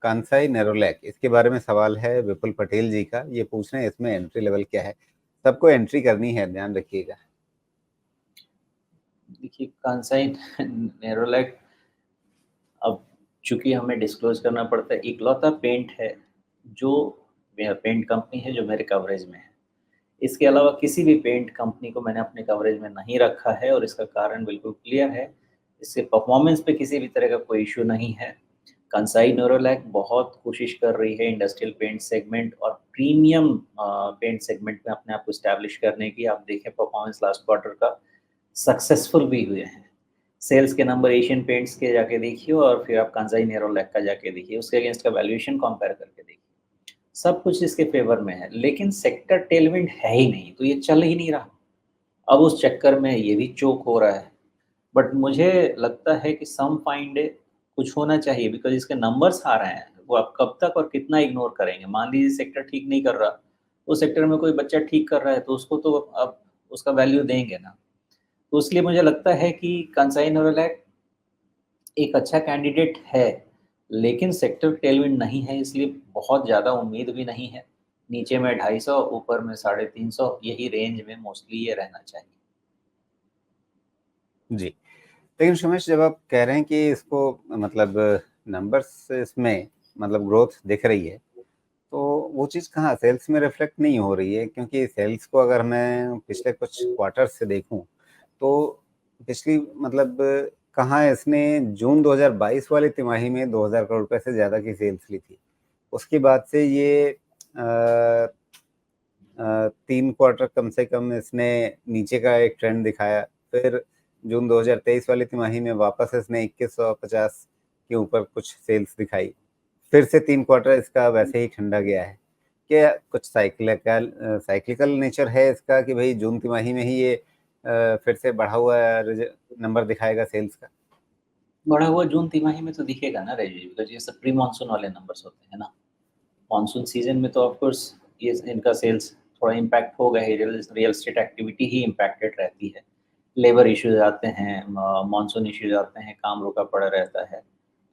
कांसाई नेरोलैक, इसके बारे में सवाल है विपुल पटेल जी का। ये पूछ रहे हैं इसमें एंट्री लेवल क्या है। सबको एंट्री करनी है, ध्यान रखिएगा। देखिए कांसाई नेरोलैक, अब चूंकि हमें डिस्क्लोज करना पड़ता है, इकलौता पेंट है जो पेंट कंपनी है जो मेरे कवरेज में है। इसके अलावा किसी भी पेंट कंपनी को मैंने अपने कवरेज में नहीं रखा है और इसका कारण बिल्कुल क्लियर है। इससे परफॉर्मेंस पे किसी भी तरह का कोई इश्यू नहीं है। कांसाई नेरोलैक बहुत कोशिश कर रही है इंडस्ट्रियल पेंट सेगमेंट और प्रीमियम पेंट सेगमेंट में अपने आप को एस्टैब्लिश करने की। आप देखें परफॉर्मेंस लास्ट क्वार्टर का सक्सेसफुल भी हुए हैं। सेल्स के नंबर एशियन पेंट्स के जाके देखिए और फिर आप कांसाई नेरोलैक का जाके देखिए, उसके अगेंस्ट का वैल्यूएशन कंपेयर करके देखिए। सब कुछ इसके फेवर में है, लेकिन सेक्टर टेलविंड है ही नहीं, तो ये चल ही नहीं रहा। अब उस चक्कर में ये भी चोक हो रहा है। बट मुझे लगता है कि सम फाइंड कुछ होना चाहिए, बिकॉज़ इसके नंबर्स आ रहे हैं। वो आप कब तक और कितना इग्नोर करेंगे? मान लीजिए सेक्टर ठीक नहीं कर रहा, उस सेक्टर में कोई बच्चा ठीक कर रहा है, तो उसको तो आप उसका वैल्यू देंगे ना। तो इसलिए मुझे लगता है कि कांसाई नेरोलैक एक अच्छा कैंडिडेट है, लेकिन सेक्टर टेलविंड नहीं है, इसलिए बहुत ज़्यादा उम्मीद भी नहीं है। नीचे में 250, ऊपर में 350, यही रेंज में मोस्टली ये रहना चाहिए। जी, लेकिन सुमेश, जब आप कह रहे हैं कि इसको मतलब नंबर्स इसमें मतलब ग्रोथ दिख रही है, तो वो चीज़ कहाँ सेल्स में रिफ्लेक्ट नहीं हो रही है? क्योंकि सेल्स को अगर मैं पिछले कुछ क्वार्टर से देखूं, तो पिछली मतलब कहाँ इसने जून 2022 वाली तिमाही में 2000 करोड़ रुपए से ज़्यादा की सेल्स ली थी। उसके बाद से ये 3 क्वार्टर कम से कम इसने नीचे का एक ट्रेंड दिखाया। फिर जून 2023 वाली तिमाही में वापस इसने 2150 के ऊपर कुछ सेल्स दिखाई। फिर से 3 क्वार्टर इसका वैसे ही ठंडा गया है। क्या कुछ साइक्लिकल नेचर है इसका कि भाई जून तिमाही में ही ये फिर से बढ़ा हुआ नंबर दिखाएगा सेल्स का? बढ़ा हुआ जून तिमाही में तो दिखेगा ना राजीव, बिकॉज़ ये सब प्री मानसून वाले नंबर्स होते हैं ना। मानसून सीज़न में तो ऑफ कोर्स ये इनका सेल्स थोड़ा इम्पैक्ट होगा ही, रियल एस्टेट एक्टिविटी ही इम्पैक्टेड रहती है। लेबर इश्यूज़ आते हैं, मानसून इश्यूज़ आते हैं, काम रुका पड़ा रहता है।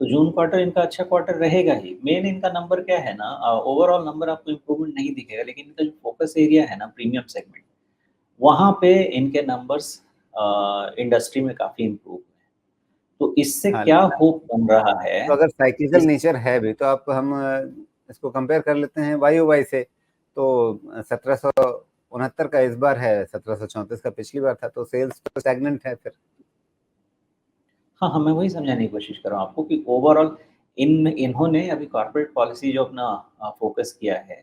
तो जून क्वार्टर इनका अच्छा क्वार्टर रहेगा ही। मेन इनका नंबर क्या है ना, ओवरऑल नंबर आपको इम्प्रूवमेंट नहीं दिखेगा, लेकिन इनका जो फोकस एरिया है ना प्रीमियम सेगमेंट, वहाँ पे इनके नंबर्स इंडस्ट्री में काफ़ी इम्प्रूव हुए हैं। तो इससे हाँ, क्या होप बन रहा है, तो अगर साइक्लिकल इस नेचर है भी, तो आप हम इसको कंपेयर कर लेते हैं वाई ओ वाई से। तो 1769 का इस बार है, 1734 का पिछली बार था, तो सेल्स तो स्टैग्नेंट है फिर। हाँ, हाँ, मैं वही समझाने की कोशिश कर रहा हूँ आपको कि ओवरऑल इन्होंने अभी कॉर्पोरेट पॉलिसी जो अपना फ़ोकस किया है,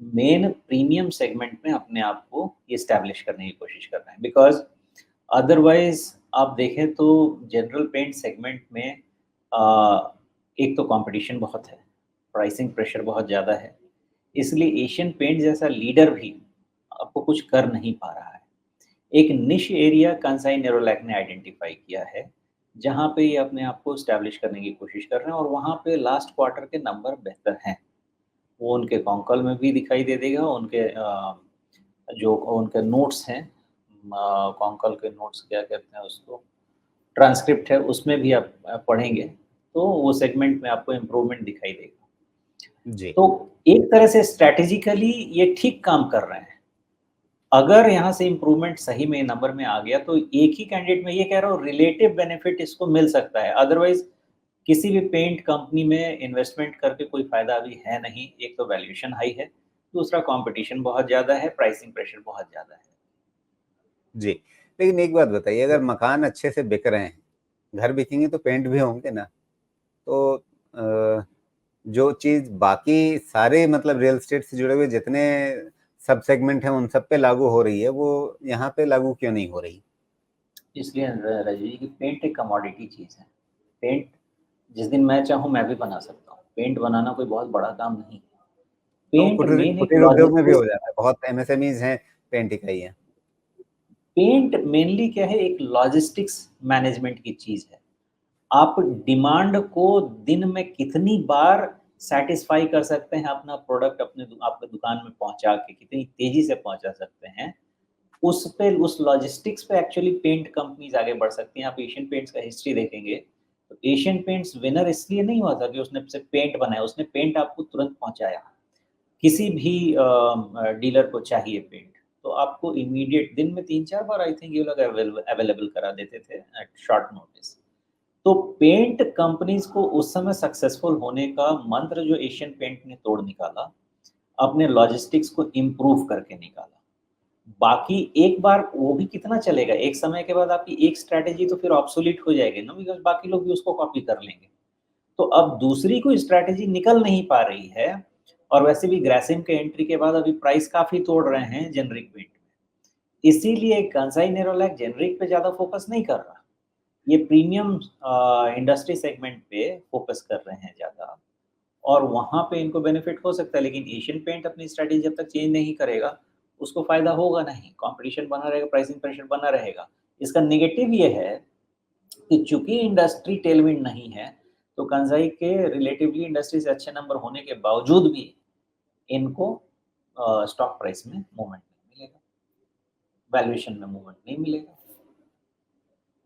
मेन प्रीमियम सेगमेंट में अपने आप को एस्टैब्लिश करने की कोशिश कर रहे हैं। बिकॉज़ अदरवाइज़ आप देखें तो जनरल पेंट सेगमेंट में एक तो कॉम्पिटिशन बहुत है, प्राइसिंग प्रेशर बहुत ज़्यादा है, इसलिए एशियन पेंट जैसा लीडर भी आपको कुछ कर नहीं पा रहा है। एक निश एरिया कांसाई नेरोलैक ने आइडेंटिफाई किया है, जहाँ पे ये अपने आप को एस्टैब्लिश करने की कोशिश कर रहे हैं और वहाँ पे लास्ट क्वार्टर के नंबर बेहतर हैं। वो उनके कॉन्कॉल में भी दिखाई दे देगा, उनके जो उनके नोट्स हैं, कॉन्कॉल के नोट्स क्या कहते हैं उसको, ट्रांसक्रिप्ट है, उसमें भी आप पढ़ेंगे, तो वो सेगमेंट में आपको इम्प्रूवमेंट दिखाई देगा। जी। तो एक तरह से स्ट्रैटेजिकली ये ठीक काम कर रहे हैं। अगर यहाँ से इम्प्रूवमेंट सही में नंबर में आ गया, तो एक ही कैंडिडेट मैं ये कह रहा हूँ रिलेटिव बेनिफिट इसको मिल सकता है। अदरवाइज़ किसी भी पेंट कंपनी में इन्वेस्टमेंट करके कोई फ़ायदा अभी है नहीं। एक तो वैल्यूएशन हाई है, दूसरा कॉम्पिटिशन बहुत ज़्यादा है, प्राइसिंग प्रेशर बहुत ज़्यादा है। जी, लेकिन एक बात बताइए, अगर मकान अच्छे से बिक रहे हैं, घर बिकेंगे तो पेंट भी होंगे ना। तो जो चीज़ बाकी सारे मतलब रियल एस्टेट से जुड़े हुए जितने सब सेगमेंट हैं उन सब पे लागू हो रही है, वो यहाँ पे लागू क्यों नहीं हो रही? इसलिए राजीव जी कि पेंट एक कमोडिटी चीज़ है। पेंट जिस दिन मैं चाहूँ मैं भी बना सकता हूँ। पेंट बनाना कोई बहुत बड़ा काम नहीं है। तो पेंट कुटीर मेन एक कुटीर उद्योग में भी लॉजिस्टिक्स, हो जाता है, बहुत एमएसएमईज हैं पेंट इकाइयाँ। पेंट मेनली क्या है, एक लॉजिस्टिक्स मैनेजमेंट की चीज़ है। आप डिमांड को दिन में कितनी बार सैटिस्फाई कर सकते हैं, अपना प्रोडक्ट आपके दुकान में पहुँचा के कितनी तेज़ी से पहुँचा सकते हैं, उस पे उस लॉजिस्टिक्स पे एक्चुअली पेंट कंपनीज़ आगे बढ़ सकती हैं। आप एशियन पेंट्स का हिस्ट्री देखेंगे, तो एशियन पेंट्स विनर इसलिए नहीं हुआ था कि उसने सिर्फ पेंट बनाया, उसने पेंट आपको तुरंत पहुँचाया। किसी भी डीलर को चाहिए पेंट, तो आपको इमीडिएट दिन में 3-4 बार आई थिंक ये लोग अवेलेबल करा देते थे एट शॉर्ट नोटिस। तो पेंट कंपनीज़ को उस समय सक्सेसफुल होने का मंत्र जो एशियन पेंट ने तोड़ निकाला, अपने लॉजिस्टिक्स को इम्प्रूव करके निकाला। बाकी एक बार वो भी कितना चलेगा, एक समय के बाद आपकी एक स्ट्रैटेजी तो फिर ऑब्सोलीट हो जाएगी ना, बिकॉज़ बाकी लोग भी उसको कॉपी कर लेंगे। तो अब दूसरी कोई स्ट्रैटेजी निकल नहीं पा रही है और वैसे भी ग्रासिम के एंट्री के बाद अभी प्राइस काफ़ी तोड़ रहे हैं जेनेरिक पेंट में। इसीलिए कांसाई नेरोलैक जेनेरिक पे ज़्यादा फोकस नहीं कर रहा। ये प्रीमियम इंडस्ट्री सेगमेंट पे फोकस कर रहे हैं ज़्यादा और वहाँ पे इनको बेनिफिट हो सकता है, लेकिन एशियन पेंट अपनी स्ट्रैटेजी जब तक चेंज नहीं करेगा, उसको फ़ायदा होगा नहीं। कॉम्पिटिशन बना रहेगा, प्राइसिंग प्रेशर बना रहेगा। इसका नेगेटिव ये है कि चूँकि इंडस्ट्री टेलविंड नहीं है, तो कांज़ाई के रिलेटिवली इंडस्ट्री से अच्छे नंबर होने के बावजूद भी इनको स्टॉक प्राइस में मूवमेंट नहीं मिलेगा, वैल्यूएशन में मूवमेंट नहीं मिलेगा।